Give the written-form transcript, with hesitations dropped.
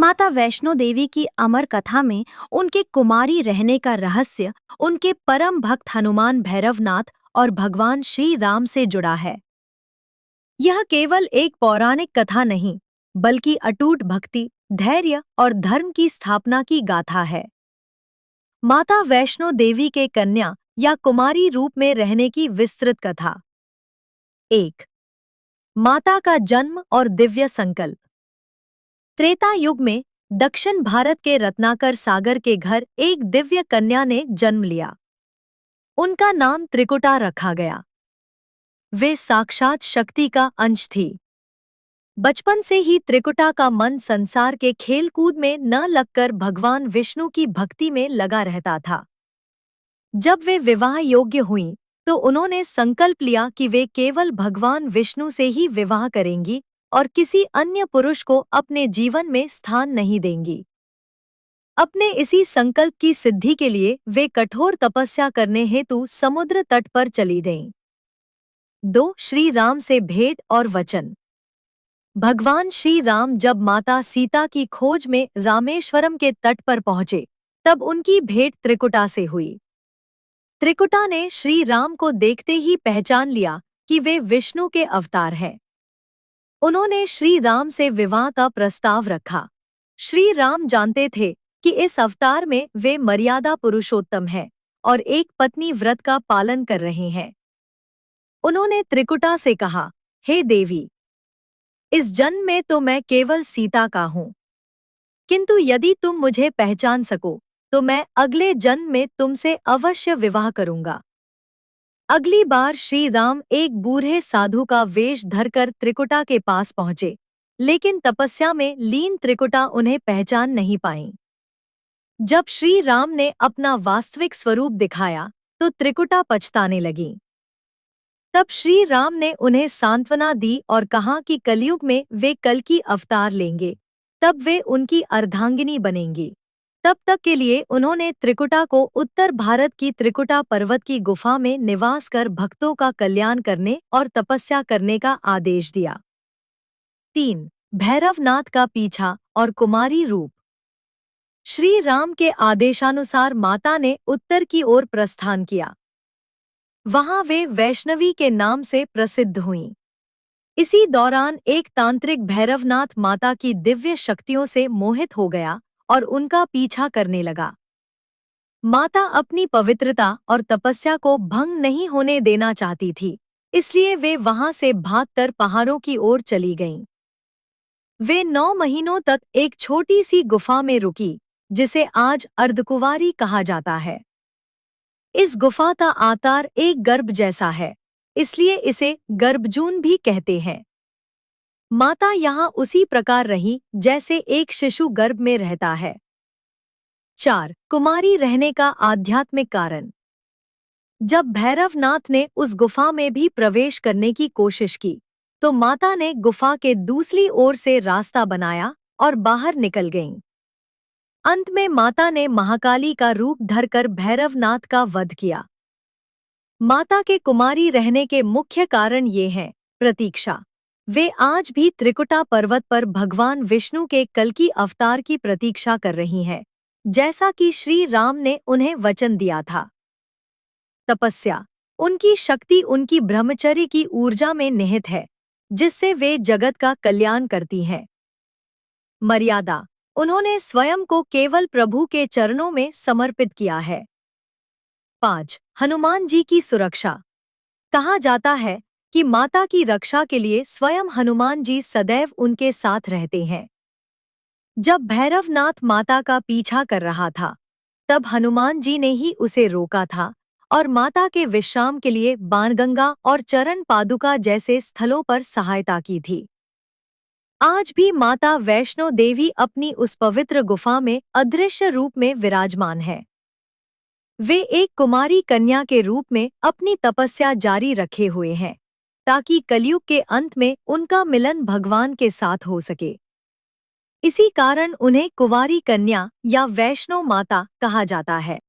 माता वैष्णो देवी की अमर कथा में उनके कुमारी रहने का रहस्य उनके परम भक्त हनुमान भैरवनाथ और भगवान श्री राम से जुड़ा है। यह केवल एक पौराणिक कथा नहीं, बल्कि अटूट भक्ति, धैर्य और धर्म की स्थापना की गाथा है। माता वैष्णो देवी के कन्या या कुमारी रूप में रहने की विस्तृत कथा। 1. माता का जन्म और दिव्य संकल्प। त्रेता युग में दक्षिण भारत के रत्नाकर सागर के घर एक दिव्य कन्या ने जन्म लिया। उनका नाम त्रिकुटा रखा गया। वे साक्षात शक्ति का अंश थी। बचपन से ही त्रिकुटा का मन संसार के खेलकूद में न लगकर भगवान विष्णु की भक्ति में लगा रहता था। जब वे विवाह योग्य हुईं, तो उन्होंने संकल्प लिया कि वे केवल भगवान विष्णु से ही विवाह करेंगी और किसी अन्य पुरुष को अपने जीवन में स्थान नहीं देंगी। अपने इसी संकल्प की सिद्धि के लिए वे कठोर तपस्या करने हेतु समुद्र तट पर चली गईं। 2. श्री राम से भेंट और वचन। भगवान श्री राम जब माता सीता की खोज में रामेश्वरम के तट पर पहुंचे, तब उनकी भेंट त्रिकुटा से हुई। त्रिकुटा ने श्री राम को देखते ही पहचान लिया कि वे विष्णु के अवतार हैं। उन्होंने श्री राम से विवाह का प्रस्ताव रखा। श्री राम जानते थे कि इस अवतार में वे मर्यादा पुरुषोत्तम हैं और एक पत्नी व्रत का पालन कर रहे हैं। उन्होंने त्रिकुटा से कहा, हे देवी, इस जन्म में तो मैं केवल सीता का हूँ, किंतु यदि तुम मुझे पहचान सको तो मैं अगले जन्म में तुमसे अवश्य विवाह करूंगा। अगली बार श्री राम एक बूढ़े साधु का वेश धरकर त्रिकुटा के पास पहुंचे, लेकिन तपस्या में लीन त्रिकुटा उन्हें पहचान नहीं पाईं। जब श्री राम ने अपना वास्तविक स्वरूप दिखाया तो त्रिकुटा पछताने लगीं। तब श्री राम ने उन्हें सांत्वना दी और कहा कि कलयुग में वे कल्कि अवतार लेंगे, तब वे उनकी अर्धांगिनी बनेंगी। तब तक के लिए उन्होंने त्रिकुटा को उत्तर भारत की त्रिकुटा पर्वत की गुफा में निवास कर भक्तों का कल्याण करने और तपस्या करने का आदेश दिया। 3. भैरवनाथ का पीछा और कुमारी रूप। श्री राम के आदेशानुसार माता ने उत्तर की ओर प्रस्थान किया। वहां वे वैष्णवी के नाम से प्रसिद्ध हुईं। इसी दौरान एक तांत्रिक भैरवनाथ माता की दिव्य शक्तियों से मोहित हो गया और उनका पीछा करने लगा। माता अपनी पवित्रता और तपस्या को भंग नहीं होने देना चाहती थी, इसलिए वे वहां से भागकर पहाड़ों की ओर चली गईं। वे 9 महीनों तक एक छोटी सी गुफा में रुकी, जिसे आज अर्धकुंवारी कहा जाता है। इस गुफा का आकार एक गर्भ जैसा है, इसलिए इसे गर्भजून भी कहते हैं। माता यहाँ उसी प्रकार रही जैसे एक शिशु गर्भ में रहता है। 4. कुमारी रहने का आध्यात्मिक कारण। जब भैरवनाथ ने उस गुफा में भी प्रवेश करने की कोशिश की, तो माता ने गुफा के दूसरी ओर से रास्ता बनाया और बाहर निकल गईं। अंत में माता ने महाकाली का रूप धरकर भैरवनाथ का वध किया। माता के कुमारी रहने के मुख्य कारण ये हैं। प्रतीक्षा। वे आज भी त्रिकुटा पर्वत पर भगवान विष्णु के कल्कि अवतार की प्रतीक्षा कर रही हैं, जैसा कि श्री राम ने उन्हें वचन दिया था। तपस्या। उनकी शक्ति उनकी ब्रह्मचर्य की ऊर्जा में निहित है, जिससे वे जगत का कल्याण करती हैं। मर्यादा। उन्होंने स्वयं को केवल प्रभु के चरणों में समर्पित किया है। 5. हनुमान जी की सुरक्षा। कहा जाता है कि माता की रक्षा के लिए स्वयं हनुमान जी सदैव उनके साथ रहते हैं। जब भैरवनाथ माता का पीछा कर रहा था, तब हनुमान जी ने ही उसे रोका था और माता के विश्राम के लिए बाणगंगा और चरण पादुका जैसे स्थलों पर सहायता की थी। आज भी माता वैष्णो देवी अपनी उस पवित्र गुफा में अदृश्य रूप में विराजमान है। वे एक कुमारी कन्या के रूप में अपनी तपस्या जारी रखे हुए हैं, ताकि कलयुग के अंत में उनका मिलन भगवान के साथ हो सके। इसी कारण उन्हें कुंवारी कन्या या वैष्णो माता कहा जाता है।